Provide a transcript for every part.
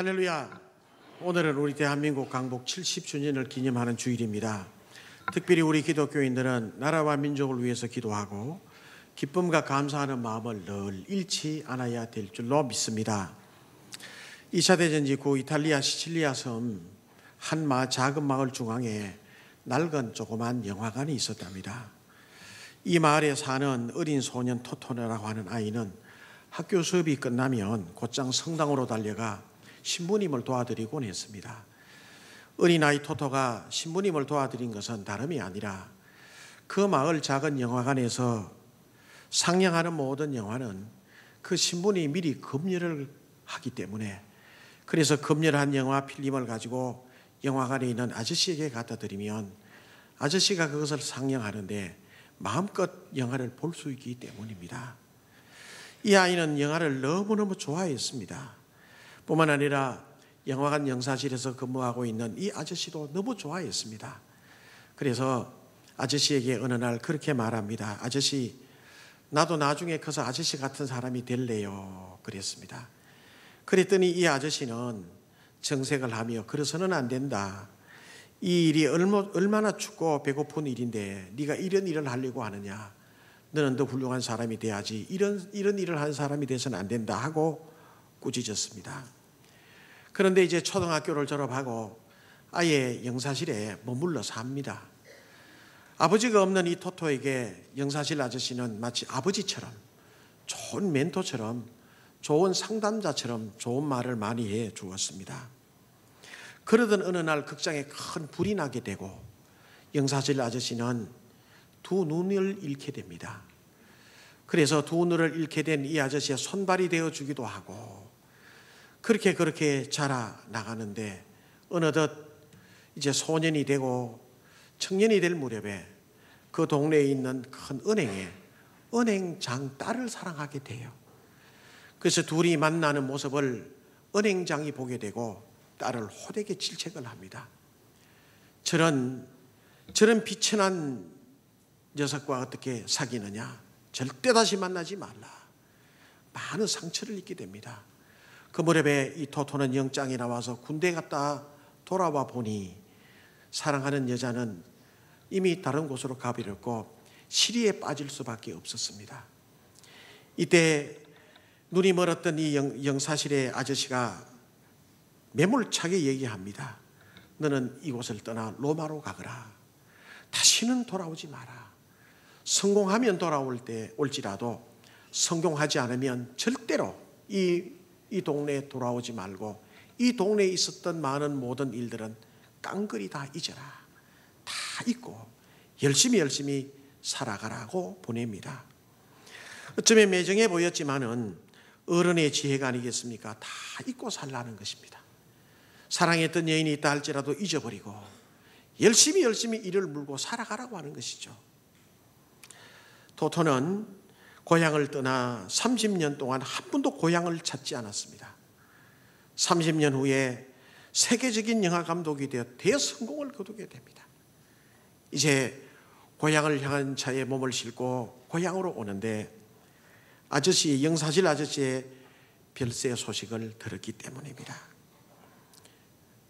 할렐루야. 오늘은 우리 대한민국 강복 70주년을 기념하는 주일입니다. 특별히 우리 기독교인들은 나라와 민족을 위해서 기도하고 기쁨과 감사하는 마음을 늘 잃지 않아야 될 줄로 믿습니다. 2차 대전 직후 이탈리아 시칠리아 섬 한 작은 마을 중앙에 낡은 조그만 영화관이 있었답니다. 이 마을에 사는 어린 소년 토토네라고 하는 아이는 학교 수업이 끝나면 곧장 성당으로 달려가 신부님을 도와드리곤 했습니다. 어린아이 토토가 신부님을 도와드린 것은 다름이 아니라 그 마을 작은 영화관에서 상영하는 모든 영화는 그 신부님이 미리 검열을 하기 때문에, 그래서 검열한 영화 필름을 가지고 영화관에 있는 아저씨에게 갖다 드리면 아저씨가 그것을 상영하는데 마음껏 영화를 볼 수 있기 때문입니다. 이 아이는 영화를 너무너무 좋아했습니다. 뿐만 아니라 영화관 영사실에서 근무하고 있는 이 아저씨도 너무 좋아했습니다. 그래서 아저씨에게 어느 날 그렇게 말합니다. 아저씨, 나도 나중에 커서 아저씨 같은 사람이 될래요. 그랬습니다. 그랬더니 이 아저씨는 정색을 하며 그래서는 안 된다. 이 일이 얼마나 춥고 배고픈 일인데 네가 이런 일을 하려고 하느냐. 너는 더 훌륭한 사람이 돼야지. 이런 일을 하는 사람이 돼서는 안 된다 하고 꾸짖었습니다. 그런데 이제 초등학교를 졸업하고 아예 영사실에 머물러 삽니다. 아버지가 없는 이 토토에게 영사실 아저씨는 마치 아버지처럼, 좋은 멘토처럼, 좋은 상담자처럼 좋은 말을 많이 해 주었습니다. 그러던 어느 날 극장에 큰 불이 나게 되고 영사실 아저씨는 두 눈을 잃게 됩니다. 그래서 두 눈을 잃게 된 이 아저씨의 손발이 되어 주기도 하고 그렇게 자라나가는데 어느덧 이제 소년이 되고 청년이 될 무렵에 그 동네에 있는 큰 은행에 은행장 딸을 사랑하게 돼요. 그래서 둘이 만나는 모습을 은행장이 보게 되고 딸을 호되게 질책을 합니다. 저런 비천한 녀석과 어떻게 사귀느냐. 절대 다시 만나지 말라. 많은 상처를 입게 됩니다. 그 무렵에 이 토토는 영장이 나와서 군대 갔다 돌아와 보니 사랑하는 여자는 이미 다른 곳으로 가버렸고 시리에 빠질 수밖에 없었습니다. 이때 눈이 멀었던 이 영사실의 아저씨가 매몰차게 얘기합니다. 너는 이곳을 떠나 로마로 가거라. 다시는 돌아오지 마라. 성공하면 올지라도 성공하지 않으면 절대로 이 동네에 돌아오지 말고 이 동네에 있었던 많은 모든 일들은 깡그리 다 잊어라. 다 잊고 열심히 살아가라고 보냅니다. 어쩌면 매정해 보였지만은 어른의 지혜가 아니겠습니까? 다 잊고 살라는 것입니다. 사랑했던 여인이 있다 할지라도 잊어버리고 열심히 이를 물고 살아가라고 하는 것이죠. 토토는 고향을 떠나 30년 동안 한 번도 고향을 찾지 않았습니다. 30년 후에 세계적인 영화 감독이 되어 대성공을 거두게 됩니다. 이제 고향을 향한 차에 몸을 싣고 고향으로 오는데 영사실 아저씨의 별세 소식을 들었기 때문입니다.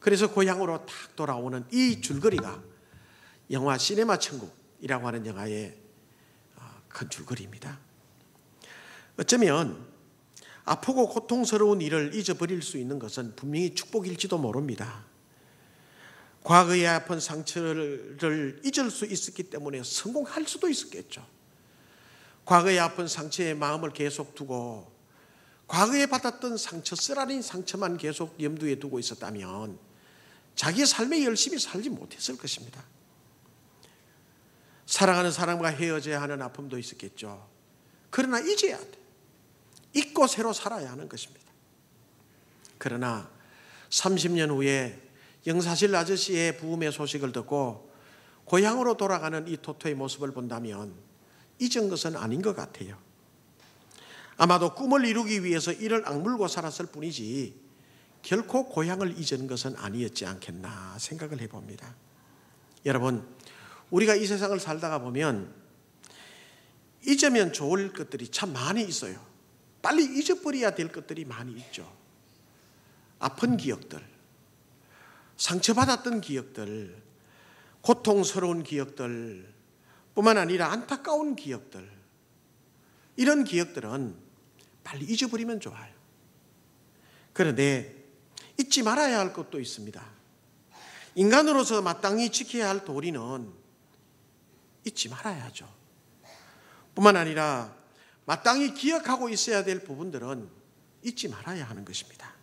그래서 고향으로 딱 돌아오는 이 줄거리가 영화 시네마 천국이라고 하는 영화의 큰 줄거리입니다. 어쩌면 아프고 고통스러운 일을 잊어버릴 수 있는 것은 분명히 축복일지도 모릅니다. 과거의 아픈 상처를 잊을 수 있었기 때문에 성공할 수도 있었겠죠. 과거의 아픈 상처에 마음을 계속 두고 과거에 받았던 상처, 쓰라린 상처만 계속 염두에 두고 있었다면 자기의 삶에 열심히 살지 못했을 것입니다. 사랑하는 사람과 헤어져야 하는 아픔도 있었겠죠. 그러나 잊어야 돼. 잊고 새로 살아야 하는 것입니다. 그러나 30년 후에 영사실 아저씨의 부음의 소식을 듣고 고향으로 돌아가는 이 토토의 모습을 본다면 잊은 것은 아닌 것 같아요. 아마도 꿈을 이루기 위해서 이를 악물고 살았을 뿐이지 결코 고향을 잊은 것은 아니었지 않겠나 생각을 해봅니다. 여러분, 우리가 이 세상을 살다가 보면 잊으면 좋을 것들이 참 많이 있어요. 빨리 잊어버려야 될 것들이 많이 있죠. 아픈 기억들, 상처받았던 기억들, 고통스러운 기억들 뿐만 아니라 안타까운 기억들, 이런 기억들은 빨리 잊어버리면 좋아요. 그런데 잊지 말아야 할 것도 있습니다. 인간으로서 마땅히 지켜야 할 도리는 잊지 말아야죠. 뿐만 아니라 마땅히 기억하고 있어야 될 부분들은 잊지 말아야 하는 것입니다.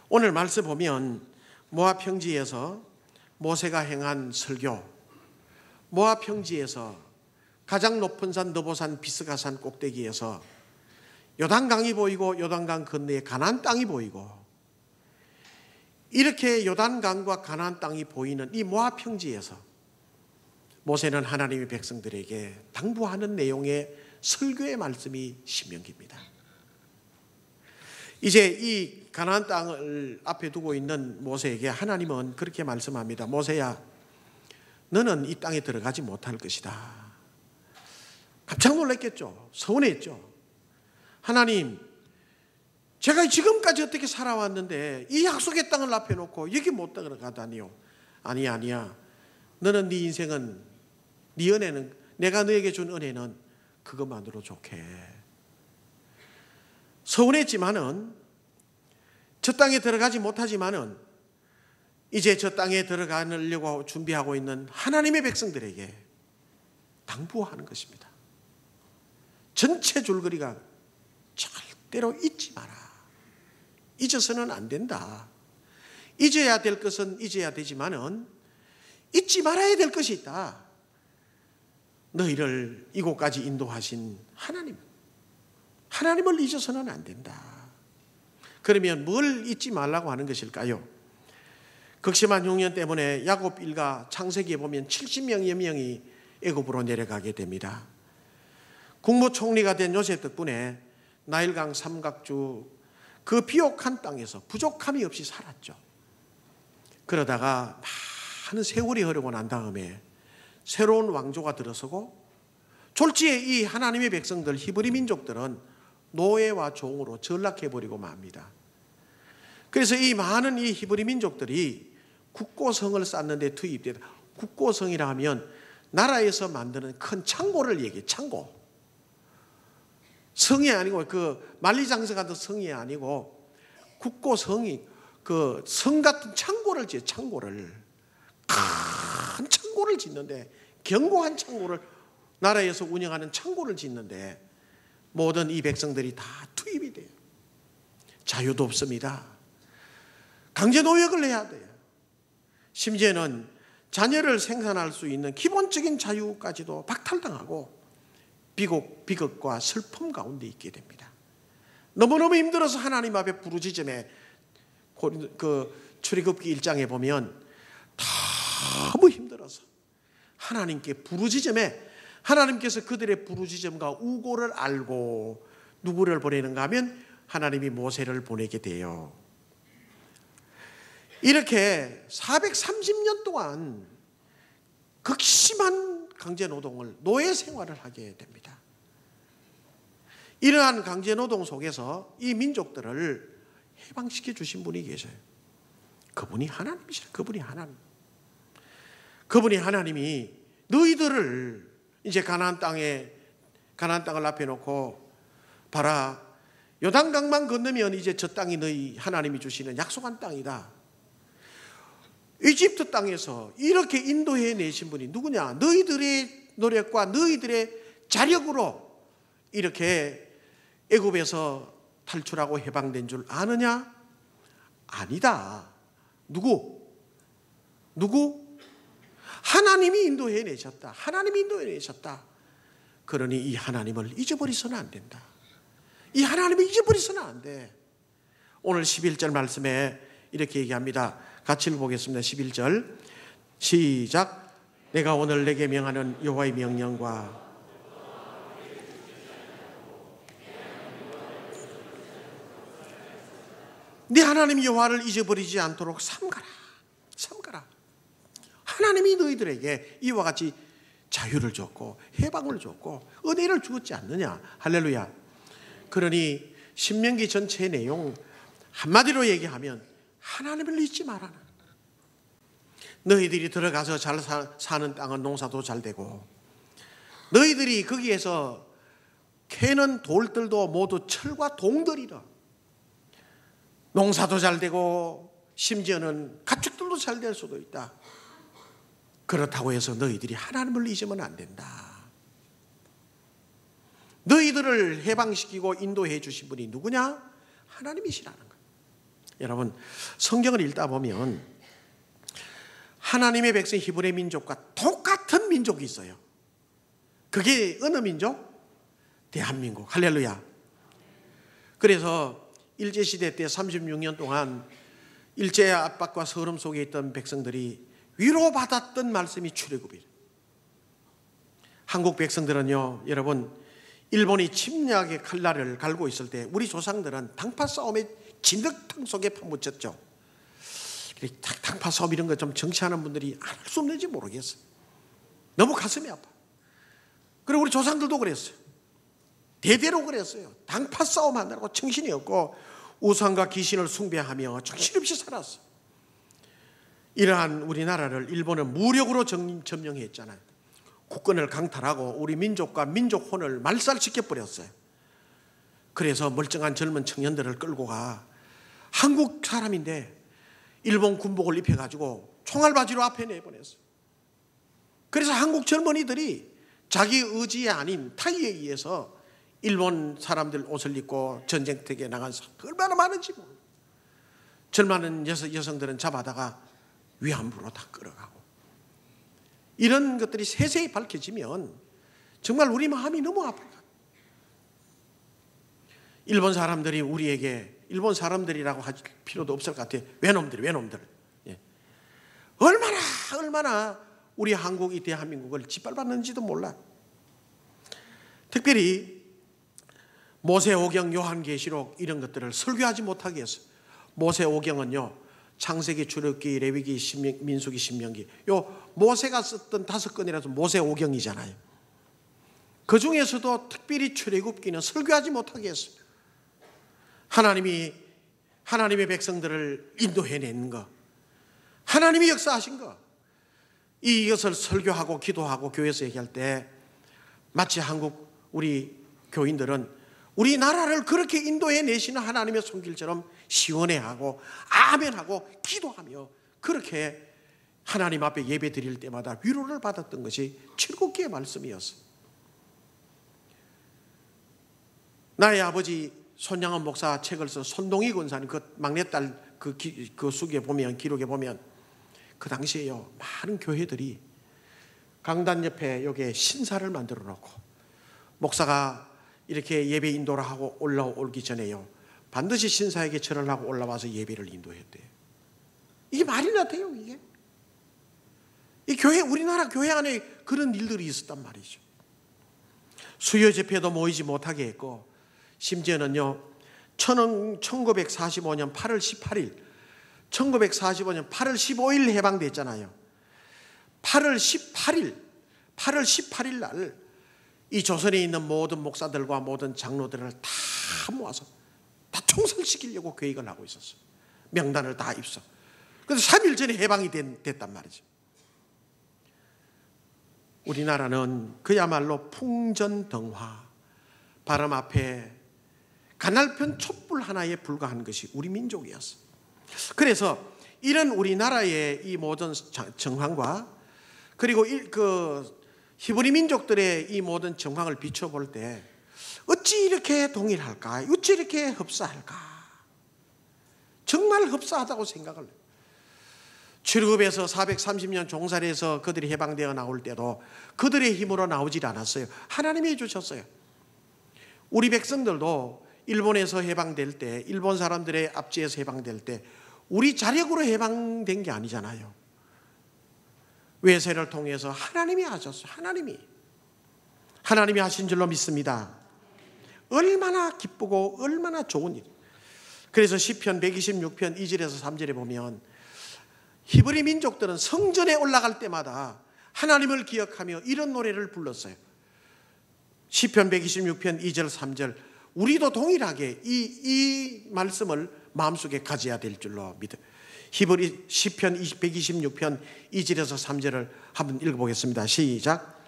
오늘 말씀 보면 모압 평지에서 모세가 행한 설교, 모압 평지에서 가장 높은 산 느보산 비스가산 꼭대기에서 요단강이 보이고 요단강 건너에 가나안 땅이 보이고, 이렇게 요단강과 가나안 땅이 보이는 이 모압 평지에서 모세는 하나님의 백성들에게 당부하는 내용의 설교의 말씀이 신명기입니다. 이제 이 가나안 땅을 앞에 두고 있는 모세에게 하나님은 그렇게 말씀합니다. 모세야, 너는 이 땅에 들어가지 못할 것이다. 깜짝 놀랐겠죠. 서운했죠. 하나님, 제가 지금까지 어떻게 살아왔는데 이 약속의 땅을 앞에 놓고 여기 못 들어가다니요. 아니야. 너는 네 인생은, 네 은혜는, 내가 너에게 준 은혜는 그것만으로 좋게. 서운했지만은, 저 땅에 들어가지 못하지만은 이제 저 땅에 들어가려고 준비하고 있는 하나님의 백성들에게 당부하는 것입니다. 전체 줄거리가 절대로 잊지 마라. 잊어서는 안 된다. 잊어야 될 것은 잊어야 되지만은 잊지 말아야 될 것이 있다. 너희를 이곳까지 인도하신 하나님을 잊어서는 안 된다. 그러면 뭘 잊지 말라고 하는 것일까요? 극심한 흉년 때문에 야곱 일가 창세기에 보면 70명여 명이 애굽으로 내려가게 됩니다. 국무총리가 된 요셉 덕분에 나일강 삼각주 그 비옥한 땅에서 부족함이 없이 살았죠. 그러다가 많은 세월이 흐르고 난 다음에 새로운 왕조가 들어서고 졸지에 이 하나님의 백성들 히브리 민족들은 노예와 종으로 전락해버리고 맙니다. 그래서 이 많은 이 히브리 민족들이 국고성을 쌓는 데 투입되다. 국고성이라 하면 나라에서 만드는 큰 창고를 얘기해. 창고. 성이 아니고 그 만리장성 같은 성이 아니고 국고성이 그 성 같은 창고를 지어요. 창고를. 큰 창고를 짓는데, 견고한 창고를, 나라에서 운영하는 창고를 짓는데 모든 이 백성들이 다 투입이 돼요. 자유도 없습니다. 강제 노역을 해야 돼요. 심지어는 자녀를 생산할 수 있는 기본적인 자유까지도 박탈당하고 비극과 슬픔 가운데 있게 됩니다. 너무너무 힘들어서 하나님 앞에 부르짖음에, 그 출애굽기 1장에 보면 너무 힘들어서 하나님께 부르짖음에 하나님께서 그들의 부르짖음과 우고를 알고 누구를 보내는가 하면 하나님이 모세를 보내게 돼요. 이렇게 430년 동안 극심한 강제노동을, 노예 생활을 하게 됩니다. 이러한 강제노동 속에서 이 민족들을 해방시켜 주신 분이 계셔요. 그분이 하나님이시라. 그분이 하나님이 너희들을 이제 가나안 땅을 앞에 놓고 봐라, 요단강만 건너면 이제 저 땅이 너희 하나님이 주시는 약속한 땅이다. 이집트 땅에서 이렇게 인도해 내신 분이 누구냐? 너희들의 노력과 너희들의 자력으로 이렇게 애굽에서 탈출하고 해방된 줄 아느냐? 아니다. 누구? 하나님이 인도해 내셨다. 하나님이 인도해 내셨다. 그러니 이 하나님을 잊어버리서는 안 된다. 이 하나님을 잊어버리서는 안 돼. 오늘 11절 말씀에 이렇게 얘기합니다. 같이 읽어보겠습니다. 11절 시작. 내가 오늘 내게 명하는 여호와의 명령과 네 하나님 여호와를 잊어버리지 않도록 삼가라. 하나님이 너희들에게 이와 같이 자유를 줬고 해방을 줬고 은혜를 주었지 않느냐. 할렐루야. 그러니 신명기 전체의 내용, 한마디로 얘기하면 하나님을 잊지 말아라. 너희들이 들어가서 잘 사는 땅은 농사도 잘 되고, 너희들이 거기에서 캐는 돌들도 모두 철과 동들이라. 농사도 잘 되고 심지어는 가축들도 잘 될 수도 있다. 그렇다고 해서 너희들이 하나님을 잊으면 안 된다. 너희들을 해방시키고 인도해 주신 분이 누구냐? 하나님이시라는 거예요. 여러분, 성경을 읽다 보면 하나님의 백성 히브리 민족과 똑같은 민족이 있어요. 그게 어느 민족? 대한민국. 할렐루야. 그래서 일제시대 때 36년 동안 일제의 압박과 서름 속에 있던 백성들이 위로받았던 말씀이 출애굽이에요. 한국 백성들은요, 여러분, 일본이 침략의 칼날을 갈고 있을 때 우리 조상들은 당파 싸움에 진흙탕 속에 파묻혔죠. 당파 싸움 이런 거 좀 정치하는 분들이 안 할 수 없는지 모르겠어요. 너무 가슴이 아파. 그리고 우리 조상들도 그랬어요. 대대로 그랬어요. 당파 싸움 하느라고 정신이 없고 우상과 귀신을 숭배하며 정신없이 살았어요. 이러한 우리나라를 일본은 무력으로 점령했잖아요. 국권을 강탈하고 우리 민족과 민족혼을 말살시켜버렸어요. 그래서 멀쩡한 젊은 청년들을 끌고 가 한국 사람인데 일본 군복을 입혀가지고 총알바지로 앞에 내보냈어요. 그래서 한국 젊은이들이 자기 의지에 아닌 타의에 의해서 일본 사람들 옷을 입고 전쟁터에 나간 사람 얼마나 많은지 모르고, 젊은 여성들은 잡아다가 위안부로 다 끌어가고, 이런 것들이 세세히 밝혀지면 정말 우리 마음이 너무 아플 거예요. 일본 사람들이 우리에게 일본 사람들이라고 할 필요도 없을 것 같아요. 외놈들. 예. 얼마나 우리 한국이 대한민국을 짓밟았는지도 몰라. 특별히 모세오경, 요한계시록 이런 것들을 설교하지 못하게 했어요. 모세오경은요, 창세기, 출애굽기, 레위기, 민수기, 신명기, 요 모세가 썼던 5권이라서 모세오경이잖아요. 그 중에서도 특별히 출애굽기는 설교하지 못하게 했어요. 하나님의 백성들을 인도해낸 거, 하나님이 역사하신 거, 이것을 설교하고 기도하고 교회에서 얘기할 때 마치 한국 우리 교인들은 우리나라를 그렇게 인도해내시는 하나님의 손길처럼 시원해하고 아멘하고 기도하며 그렇게 하나님 앞에 예배 드릴 때마다 위로를 받았던 것이 출애굽기의 말씀이었어요. 나의 아버지 손양원 목사 책을 쓴 손동희 권사님 그 막내딸 그 수기에 보면, 기록에 보면 그 당시에요, 많은 교회들이 강단 옆에 여기에 신사를 만들어 놓고 목사가 이렇게 예배 인도를 하고 올라오기 전에요, 반드시 신사에게 절을 하고 올라와서 예배를 인도했대요. 이게 말이나 돼요, 이게? 이 교회, 우리나라 교회 안에 그런 일들이 있었단 말이죠. 수요 집회도 모이지 못하게 했고, 심지어는요, 1945년 8월 18일, 1945년 8월 15일 해방됐잖아요. 8월 18일 날 이 조선에 있는 모든 목사들과 모든 장로들을 다 모아서 다 총살시키려고 계획을 하고 있었어요. 명단을 다 입수. 그래서 3일 전에 해방이 됐단 말이죠. 우리나라는 그야말로 풍전등화, 바람 앞에 가날편 촛불 하나에 불과한 것이 우리 민족이었어요. 그래서 이런 우리나라의 이 모든 정황과 그리고 히브리 민족들의 이 모든 정황을 비춰볼 때 어찌 이렇게 동일할까? 어찌 이렇게 흡사할까? 정말 흡사하다고 생각을 해요. 출애굽에서 430년 종살이에서 그들이 해방되어 나올 때도 그들의 힘으로 나오질 않았어요. 하나님이 해주셨어요. 우리 백성들도 일본에서 해방될 때, 일본 사람들의 압제에서 해방될 때 우리 자력으로 해방된 게 아니잖아요. 외세를 통해서 하나님이 하셨어요. 하나님이 하신 줄로 믿습니다. 얼마나 기쁘고 얼마나 좋은 일. 그래서 시편 126편 2절에서 3절에 보면 히브리 민족들은 성전에 올라갈 때마다 하나님을 기억하며 이런 노래를 불렀어요. 시편 126편 2절 3절. 우리도 동일하게 이 말씀을 마음속에 가져야 될 줄로 믿어. 히브리 시편 126편 2절에서 3절을 한번 읽어보겠습니다. 시작.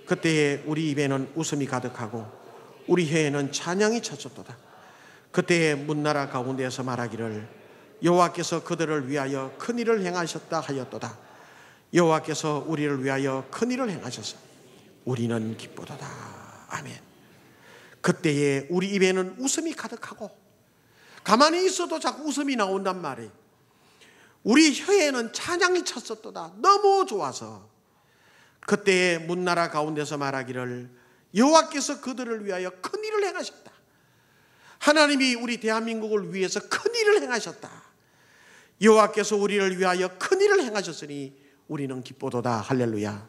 그때에 우리 입에는 웃음이 가득하고 우리 혀에는 찬양이 찼었도다. 그때에 문나라 가운데에서 말하기를 여호와께서 그들을 위하여 큰 일을 행하셨다 하였도다. 여호와께서 우리를 위하여 큰 일을 행하셔서 우리는 기쁘도다. 아멘. 그때에 우리 입에는 웃음이 가득하고, 가만히 있어도 자꾸 웃음이 나온단 말이에요. 우리 혀에는 찬양이 찼었도다. 너무 좋아서. 그때에 문나라 가운데서 말하기를 여호와께서 그들을 위하여 큰 일을 행하셨다. 하나님이 우리 대한민국을 위해서 큰 일을 행하셨다. 여호와께서 우리를 위하여 큰 일을 행하셨으니 우리는 기쁘도다. 할렐루야.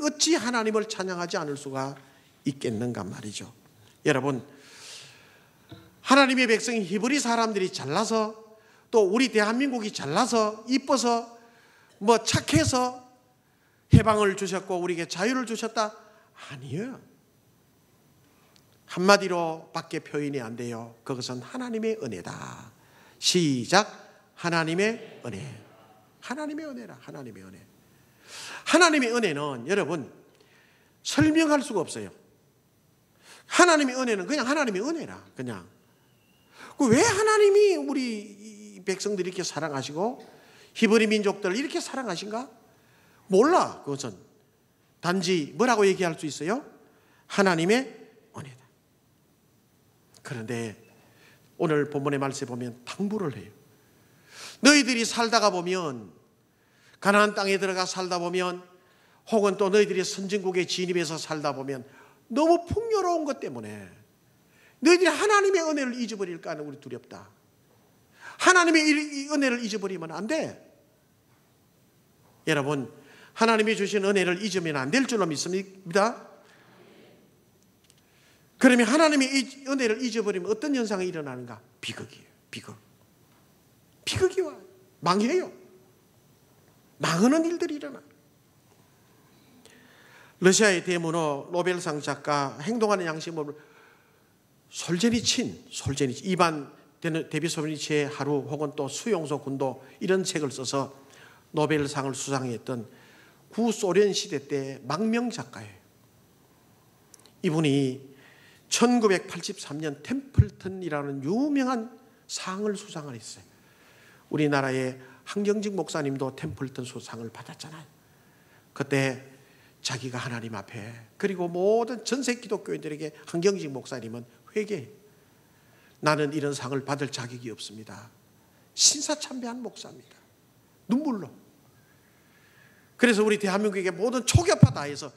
어찌 하나님을 찬양하지 않을 수가 있겠는가 말이죠. 여러분, 하나님의 백성인 히브리 사람들이 잘나서, 또 우리 대한민국이 잘나서 이뻐서 착해서 해방을 주셨고 우리에게 자유를 주셨다? 아니에요. 한마디로 밖에 표현이 안 돼요. 그것은 하나님의 은혜다. 시작. 하나님의 은혜. 하나님의 은혜라. 하나님의 은혜. 하나님의 은혜는 여러분 설명할 수가 없어요. 하나님의 은혜는 그냥 하나님의 은혜라. 그냥 왜 하나님이 우리 백성들 이렇게 사랑하시고 히브리 민족들을 이렇게 사랑하신가? 몰라. 그것은 단지 뭐라고 얘기할 수 있어요? 하나님의 은혜다. 그런데 오늘 본문의 말씀에 보면 당부를 해요. 너희들이 살다가 보면, 가나안 땅에 들어가 살다 보면, 혹은 또 너희들이 선진국에 진입해서 살다 보면 너무 풍요로운 것 때문에 너희들이 하나님의 은혜를 잊어버릴까 하는 우리 두렵다. 하나님의 은혜를 잊어버리면 안 돼. 여러분, 하나님이 주신 은혜를 잊으면 안 될 줄로 믿습니다. 그러면 하나님의 은혜를 잊어버리면 어떤 현상이 일어나는가? 비극이에요. 비극. 비극이 와요. 망해요. 망하는 일들이 일어나요. 러시아의 대문호 노벨상 작가 행동하는 양심으로 솔제니친 이반 데비소비치의 하루, 혹은 또 수용소 군도, 이런 책을 써서 노벨상을 수상했던 구소련 시대 때 망명 작가예요. 이분이 1983년 템플턴이라는 유명한 상을 수상을 했어요. 우리나라의 한경직 목사님도 템플턴 수상을 받았잖아요. 그때 자기가 하나님 앞에, 그리고 모든 전세 기독교인들에게 한경직 목사님은 회개해. 나는 이런 상을 받을 자격이 없습니다. 신사참배한 목사입니다. 눈물로. 그래서 우리 대한민국에게 모든 초교파 다 해서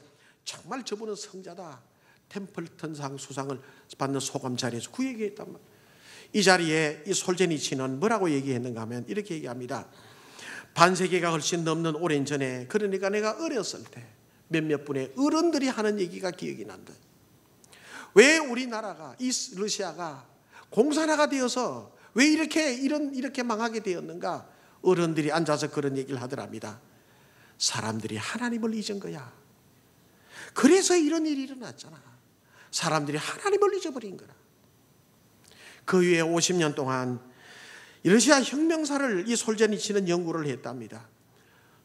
정말 저분은 성자다, 템플턴상 수상을 받는 소감 자리에서 그 얘기했단 말이에요. 이 자리에 이 솔제니치는 뭐라고 얘기했는가 하면 이렇게 얘기합니다. 반세기가 훨씬 넘는 오랜 전에, 그러니까 내가 어렸을 때 몇몇 분의 어른들이 하는 얘기가 기억이 난다. 왜 우리나라가, 이 러시아가 공산화가 되어서 왜 이렇게 망하게 되었는가? 어른들이 앉아서 그런 얘기를 하더랍니다. 사람들이 하나님을 잊은 거야. 그래서 이런 일이 일어났잖아. 사람들이 하나님을 잊어버린 거라. 그 후에 50년 동안 러시아 혁명사를 이 솔제니치는 연구를 했답니다.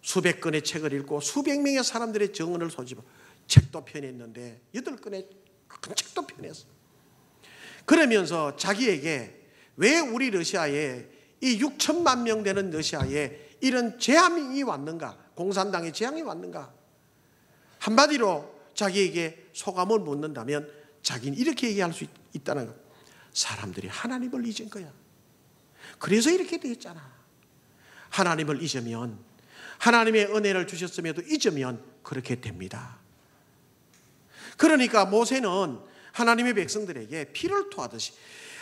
수백 권의 책을 읽고 수백 명의 사람들의 정언을 소집하고 책도 펴냈는데 8권의 큰 책도 펴냈어. 그러면서 자기에게 왜 우리 러시아에, 이 6천만 명 되는 러시아에 이런 재앙이 왔는가, 공산당의 재앙이 왔는가, 한마디로 자기에게 소감을 묻는다면 자기는 이렇게 얘기할 수 있다는 것. 사람들이 하나님을 잊은 거야. 그래서 이렇게 되었잖아. 하나님을 잊으면, 하나님의 은혜를 주셨음에도 잊으면 그렇게 됩니다. 그러니까 모세는 하나님의 백성들에게 피를 토하듯이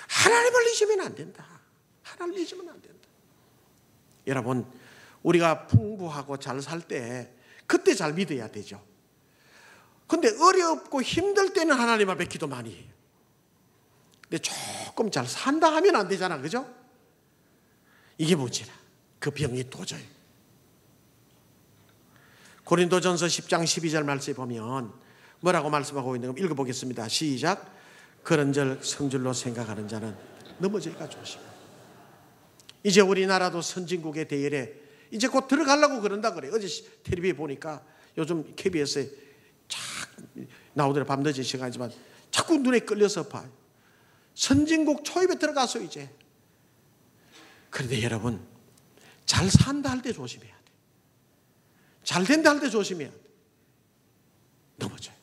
하나님을 잊으면 안 된다. 하나님을 잊으면 안 된다. 여러분, 우리가 풍부하고 잘 살 때 그때 잘 믿어야 되죠. 근데 어렵고 힘들 때는 하나님 앞에 기도 많이 해요. 근데 조금 잘 산다 하면 안 되잖아. 그죠? 이게 문제라. 그 병이 도저히. 고린도전서 10장 12절 말씀에 보면 뭐라고 말씀하고 있는 거 읽어보겠습니다. 시작. 그런즉 성질로 생각하는 자는 넘어질까 조심해. 이제 우리나라도 선진국의 대열에 이제 곧 들어가려고 그런다 그래. 어제 텔레비에 보니까 요즘 KBS에 착 나오더라. 밤늦은 시간이지만 자꾸 눈에 끌려서 봐. 선진국 초입에 들어가서 이제. 그런데 여러분, 잘 산다 할 때 조심해야 돼. 잘 된다 할 때 조심해야 돼. 넘어져요.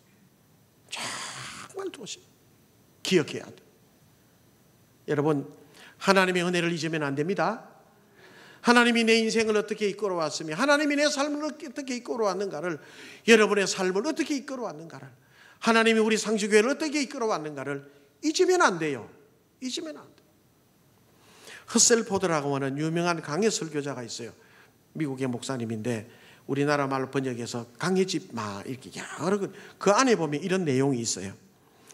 정말 조심. 기억해야 돼. 여러분, 하나님의 은혜를 잊으면 안 됩니다. 하나님이 내 인생을 어떻게 이끌어왔으며 하나님이 내 삶을 어떻게 이끌어왔는가를, 여러분의 삶을 어떻게 이끌어왔는가를, 하나님이 우리 상주교회를 어떻게 이끌어왔는가를 잊으면 안 돼요. 잊으면 안 돼요. 허셀포드라고 하는 유명한 강해 설교자가 있어요. 미국의 목사님인데 우리나라 말로 번역해서 강해집 마 이렇게 여러 그 안에 보면 이런 내용이 있어요.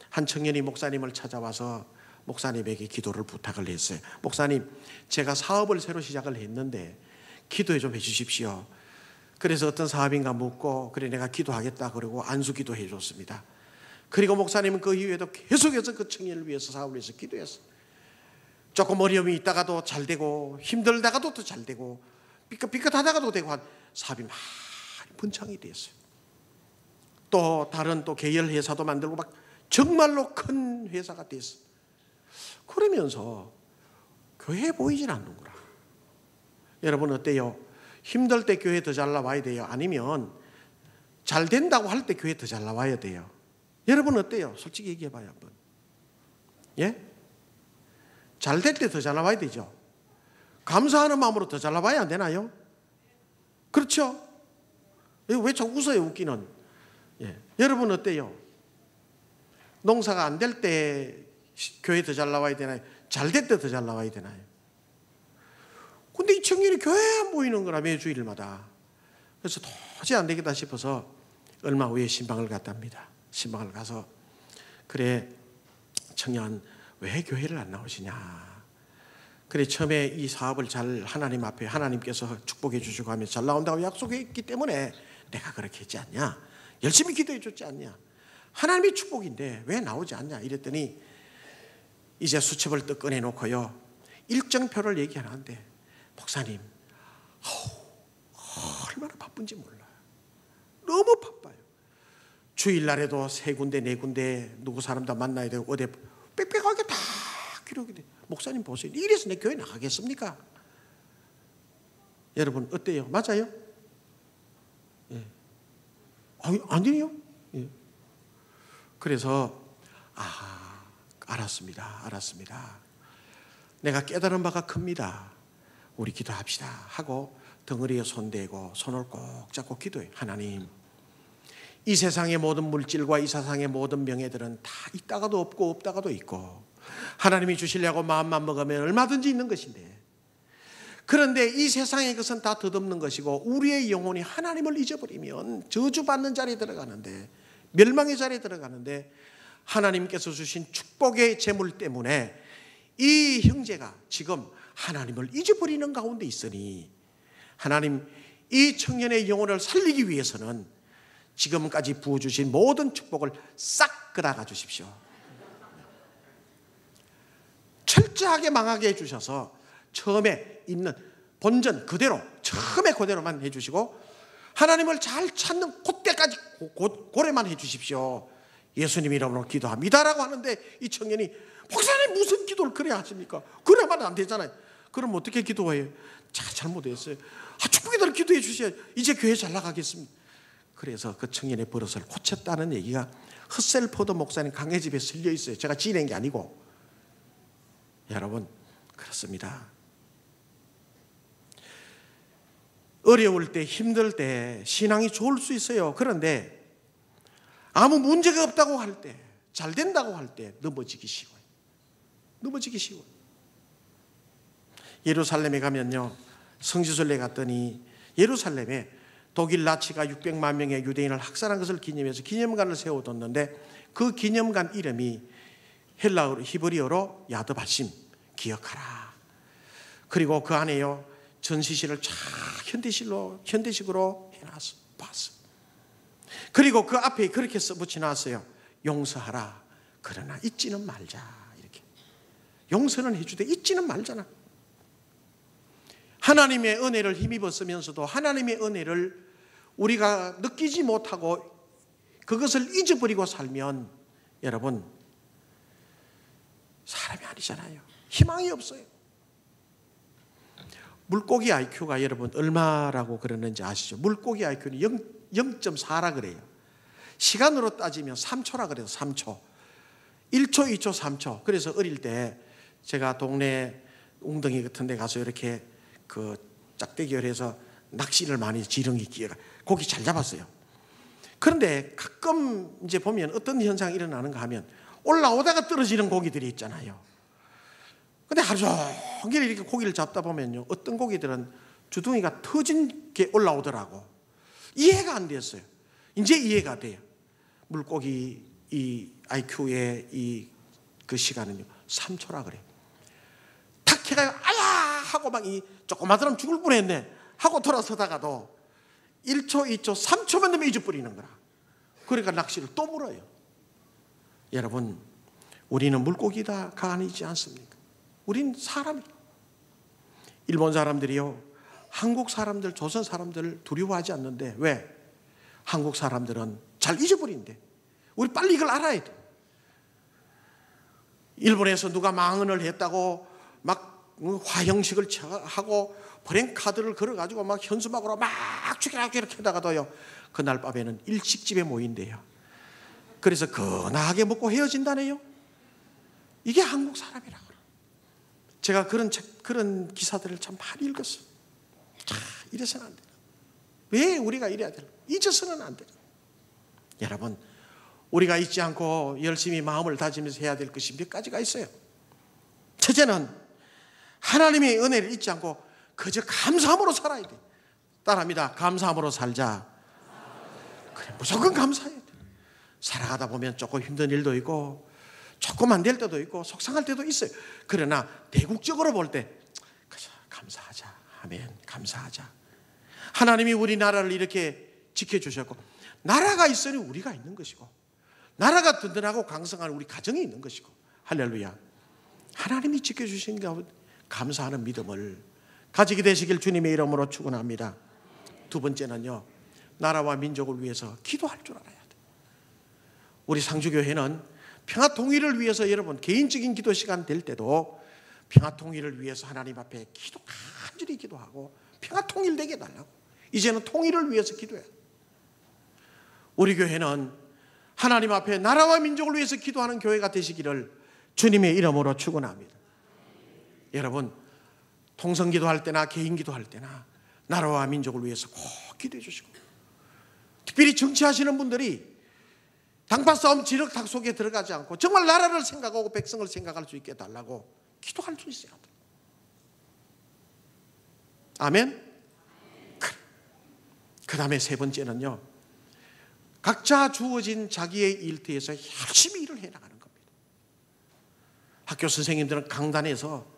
한 청년이 목사님을 찾아와서 목사님에게 기도를 부탁을 했어요. 목사님, 제가 사업을 새로 시작을 했는데 기도해 좀 해주십시오. 그래서 어떤 사업인가 묻고 그래 내가 기도하겠다 그러고 안수 기도해 줬습니다. 그리고 목사님은 그 이후에도 계속해서 그 청년을 위해서 사업을 위해서 기도했어요. 조금 어려움이 있다가도 잘 되고 힘들다가도 더 잘 되고 삐끗삐끗하다가도 되고 한 사업이 많이 번창이 됐어요. 또 다른 또 계열 회사도 만들고 막 정말로 큰 회사가 됐어요. 그러면서 교회에 보이질 않는구나. 여러분 어때요? 힘들 때 교회 더 잘 나와야 돼요? 아니면 잘 된다고 할 때 교회 더 잘 나와야 돼요? 여러분 어때요? 솔직히 얘기해 봐요 한번. 예? 잘 될 때 더 잘 나와야 되죠. 감사하는 마음으로 더 잘 나와야 안 되나요? 그렇죠? 왜 자꾸 웃어요 웃기는? 예. 여러분 어때요? 농사가 안 될 때 교회 더 잘 나와야 되나요? 잘 될 때 더 잘 나와야 되나요? 근데 이 청년이 교회에 안 보이는 거라 매주일마다. 그래서 도저히 안 되겠다 싶어서 얼마 후에 신방을 갔답니다. 신방을 가서 그래 청년 왜 교회를 안 나오시냐. 그래 처음에 이 사업을 잘 하나님 앞에 하나님께서 축복해 주시고 하면 잘 나온다고 약속했기 때문에 내가 그렇게 했지 않냐. 열심히 기도해 줬지 않냐. 하나님의 축복인데 왜 나오지 않냐 이랬더니 이제 수첩을 또 꺼내놓고요. 일정표를 얘기하는데 목사님 얼마나 바쁜지 몰라요. 너무 바빠요. 주일날에도 3군데 4군데 누구 사람 다 만나야 되고 어디 빽빽하게 다 기록이 돼. 목사님 보세요. 이래서 내 교회 나가겠습니까? 여러분 어때요? 맞아요? 예. 아니요? 예. 그래서 알았습니다. 내가 깨달은 바가 큽니다. 우리 기도합시다 하고 덩어리에 손대고 손을 꼭 잡고 기도해요. 하나님, 이 세상의 모든 물질과 이 세상의 모든 명예들은 다 있다가도 없고 없다가도 있고 하나님이 주시려고 마음만 먹으면 얼마든지 있는 것인데, 그런데 이 세상의 것은 다 덧없는 것이고 우리의 영혼이 하나님을 잊어버리면 저주받는 자리에 들어가는데, 멸망의 자리에 들어가는데, 하나님께서 주신 축복의 재물 때문에 이 형제가 지금 하나님을 잊어버리는 가운데 있으니 하나님 이 청년의 영혼을 살리기 위해서는 지금까지 부어주신 모든 축복을 싹 끄다가 주십시오. 철저하게 망하게 해주셔서 처음에 있는 본전 그대로 처음에 그대로만 해주시고 하나님을 잘 찾는 그때까지 고래만 해주십시오. 예수님 이름으로 기도합니다라고 하는데 이 청년이 목사님 무슨 기도를 그래야 하십니까? 그래야만 안 되잖아요. 그럼 어떻게 기도해요? 잘못했어요. 축복이들 기도해 주셔야 이제 교회 잘 나가겠습니다. 그래서 그 청년의 버릇을 고쳤다는 얘기가 허셀포드 목사님 강해집에 실려 있어요. 제가 지낸 게 아니고. 여러분 그렇습니다. 어려울 때 힘들 때 신앙이 좋을 수 있어요. 그런데 아무 문제가 없다고 할 때, 잘 된다고 할 때 넘어지기 쉬워요. 넘어지기 쉬워요. 예루살렘에 가면요, 성지순례 갔더니 예루살렘에 독일 나치가 600만 명의 유대인을 학살한 것을 기념해서 기념관을 세워뒀는데 그 기념관 이름이 헬라어로 히브리어로 야드바심, 기억하라. 그리고 그 안에요 전시실을 쫙 현대식으로 해놨어. 봤어. 그리고 그 앞에 그렇게 써붙여놨어요. 용서하라. 그러나 잊지는 말자. 이렇게. 용서는 해주되 잊지는 말잖아. 하나님의 은혜를 힘입어 쓰면서도 하나님의 은혜를 우리가 느끼지 못하고 그것을 잊어버리고 살면 여러분 사람이 아니잖아요. 희망이 없어요. 물고기 IQ가 여러분 얼마라고 그러는지 아시죠? 물고기 IQ는 0.4라 그래요. 시간으로 따지면 3초라 그래요. 3초. 1초, 2초, 3초. 그래서 어릴 때 제가 동네 웅덩이 같은 데 가서 이렇게 그 짝대기를 해서 낚시를 많이 지렁이 끼어가 고기 잘 잡았어요. 그런데 가끔 이제 보면 어떤 현상이 일어나는가 하면 올라오다가 떨어지는 고기들이 있잖아요. 근데 하루 종일 이렇게 고기를 잡다 보면요, 어떤 고기들은 주둥이가 터진 게 올라오더라고. 이해가 안 됐어요. 이제 이해가 돼요. 물고기 이 IQ의 그 시간은요 3초라 그래요. 탁 해가 아야 하고 막 이 조그만 사람 죽을 뻔했네 하고 돌아서다가도 1초, 2초, 3초만 되면 잊어버리는 거라. 그러니까 낚시를 또 물어요. 여러분, 우리는 물고기다가 아니지 않습니까? 우린 사람이에요. 일본 사람들이요, 한국 사람들, 조선 사람들을 두려워하지 않는데 왜? 한국 사람들은 잘 잊어버린대. 우리 빨리 이걸 알아야 돼. 일본에서 누가 망언을 했다고 막 화형식을 하고 브랭카드를 걸어가지고 막 현수막으로 막 죽여라 이렇게 하다가도요, 그날 밤에는 일식집에 모인대요. 그래서 근하게 먹고 헤어진다네요. 이게 한국 사람이라고. 제가 그런 기사들을 참 많이 읽었어요. 이래서는 안 돼요. 왜 우리가 이래야 돼요? 잊어서는 안 돼요. 여러분, 우리가 잊지 않고 열심히 마음을 다지면서 해야 될 것이 몇 가지가 있어요. 첫째는 하나님의 은혜를 잊지 않고 그저 감사함으로 살아야 돼. 따라합니다. 감사함으로 살자. 그래, 무조건 감사해야 돼. 살아가다 보면 조금 힘든 일도 있고 조금 안 될 때도 있고 속상할 때도 있어요. 그러나 대국적으로 볼 때 그저 감사하자. 아멘. 감사하자. 하나님이 우리나라를 이렇게 지켜주셨고 나라가 있으니 우리가 있는 것이고 나라가 든든하고 강성한 우리 가정이 있는 것이고 할렐루야. 하나님이 지켜주신 가운데 감사하는 믿음을 가지게 되시길 주님의 이름으로 축원합니다. 두 번째는요, 나라와 민족을 위해서 기도할 줄 알아야 돼. 우리 상주교회는 평화 통일을 위해서 여러분 개인적인 기도 시간 될 때도 평화 통일을 위해서 하나님 앞에 간절히 기도하고 평화 통일되게 해달라고. 이제는 통일을 위해서 기도해요. 우리 교회는 하나님 앞에 나라와 민족을 위해서 기도하는 교회가 되시기를 주님의 이름으로 축원합니다. 여러분, 통성 기도할 때나 개인 기도할 때나 나라와 민족을 위해서 꼭 기도해 주시고, 특별히 정치하시는 분들이 당파 싸움 지륵탁 속에 들어가지 않고 정말 나라를 생각하고 백성을 생각할 수 있게 해달라고 기도할 수 있어야 돼. 아멘. 그 다음에 세 번째는요, 각자 주어진 자기의 일터에서 열심히 일을 해나가는 겁니다. 학교 선생님들은 강단에서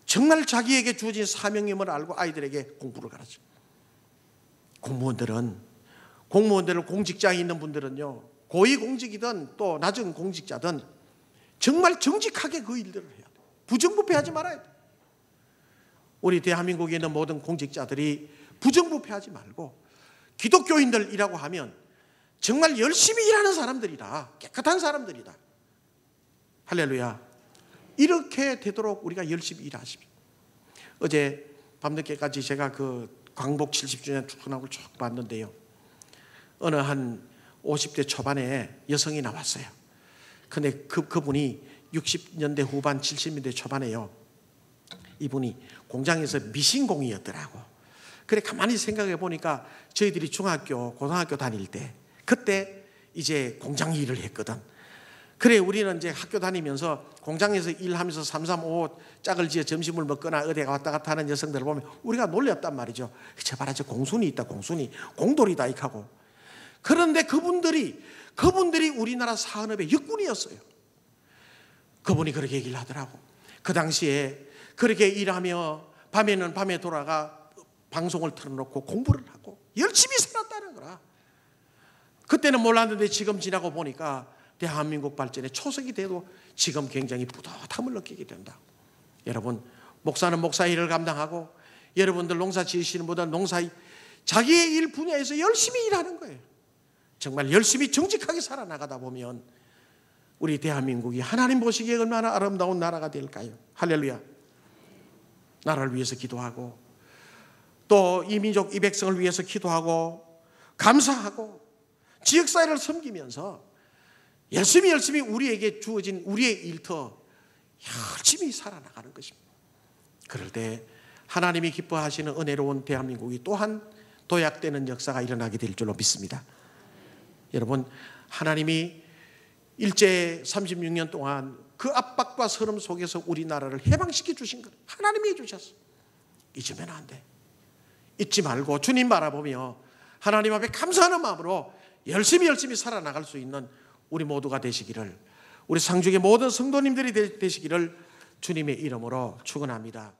정말 자기에게 주어진 사명임을 알고 아이들에게 공부를 가르쳐요. 공무원들은 공직자에 있는 분들은요, 고위공직이든 또 낮은 공직자든 정말 정직하게 그 일들을 해야 돼요. 부정부패하지 말아야 돼요. 우리 대한민국에 있는 모든 공직자들이 부정부패하지 말고 기독교인들이라고 하면 정말 열심히 일하는 사람들이다. 깨끗한 사람들이다. 할렐루야. 이렇게 되도록 우리가 열심히 일하십시오. 어제 밤늦게까지 제가 그 광복 70주년 축하하고 쭉 봤는데요, 어느 한 50대 초반에 여성이 나왔어요. 근데 그분이 60년대 후반 70년대 초반에요, 이분이 공장에서 미신공이었더라고. 그래 가만히 생각해 보니까 저희들이 중학교 고등학교 다닐 때 그때 이제 공장 일을 했거든. 그래 우리는 이제 학교 다니면서 공장에서 일하면서 335 짝을 지어 점심을 먹거나 어디 왔다 갔다 하는 여성들을 보면 우리가 놀렸단 말이죠. 저 봐라, 저 공순이 있다, 공순이 공돌이다 이렇게 하고. 그런데 그분들이 우리나라 산업의 역군이었어요. 그분이 그렇게 얘기를 하더라고. 그 당시에 그렇게 일하며 밤에는 밤에 돌아가 방송을 틀어놓고 공부를 하고 열심히 살았다는 거라. 그때는 몰랐는데 지금 지나고 보니까 대한민국 발전의 초석이 돼도 지금 굉장히 뿌듯함을 느끼게 된다. 여러분, 목사는 목사 일을 감당하고 여러분들 농사 지으시는 분들 자기의 일 분야에서 열심히 일하는 거예요. 정말 열심히 정직하게 살아나가다 보면 우리 대한민국이 하나님 보시기에 얼마나 아름다운 나라가 될까요? 할렐루야. 나라를 위해서 기도하고 또 이 민족 이 백성을 위해서 기도하고 감사하고 지역사회를 섬기면서 열심히 우리에게 주어진 우리의 일터 열심히 살아나가는 것입니다. 그럴 때 하나님이 기뻐하시는 은혜로운 대한민국이 또한 도약되는 역사가 일어나게 될 줄로 믿습니다. 여러분, 하나님이 일제 36년 동안 그 압박과 서름 속에서 우리나라를 해방시켜 주신 것 하나님이 해주셨어. 잊으면 안 돼. 잊지 말고 주님 바라보며 하나님 앞에 감사하는 마음으로 열심히 살아나갈 수 있는 우리 모두가 되시기를, 우리 상주의 모든 성도님들이 되시기를 주님의 이름으로 축원합니다.